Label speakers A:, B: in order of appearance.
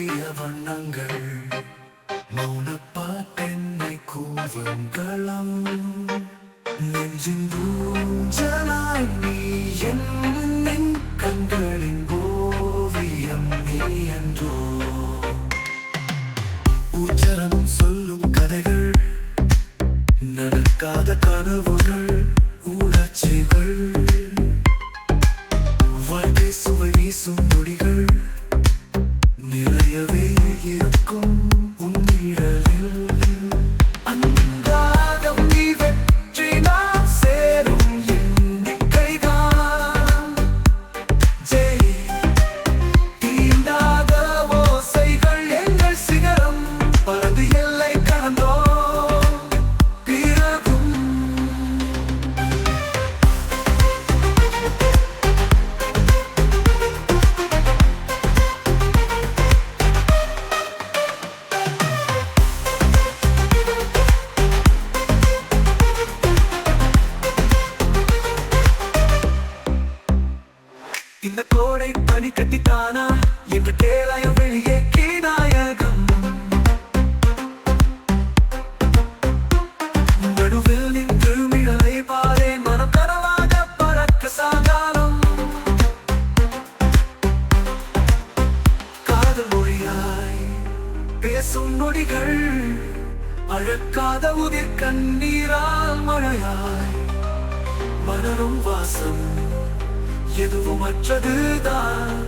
A: பூசிய வண்ணங்கள் மௌனப்பாட்டென்னை கூவங்களம் நெஞ்சின் ஊஞ்சலாய் நீ என் கண்களின் ஓவியம் நீ என்றோ உச்சரம் சொல்லும் கதைகள் நடக்காத கனவுகள் உணர்ச்சிகள் வாழ்க்கை சுவை வீசும் நொடிகள் நிறையவே இருக்கும் உன்னிடலில் அன்றாடம் நீ வெற்றி நான் சேரும் எண்ணிக்கைதான் ஜெய் தீண்டாத ஓசைகள் எங்கள் சிகரம் பறந்து எல்லை கடந்தோ பிறகும் இந்த கோடை பனி கட்டித்தானா என்று கேளாய வெளியே கீநாயகம் நடுவில் நின்று மிழலை பாரே மனம் கனவாக பறக்க சாகாலம் காதல் மொழியாய் பேசும் நொடிகள் அழக்காத உதிர் கண்ணீரால் மழையாய் மலரும் வாசம் எதுவும் அற்றதுதான்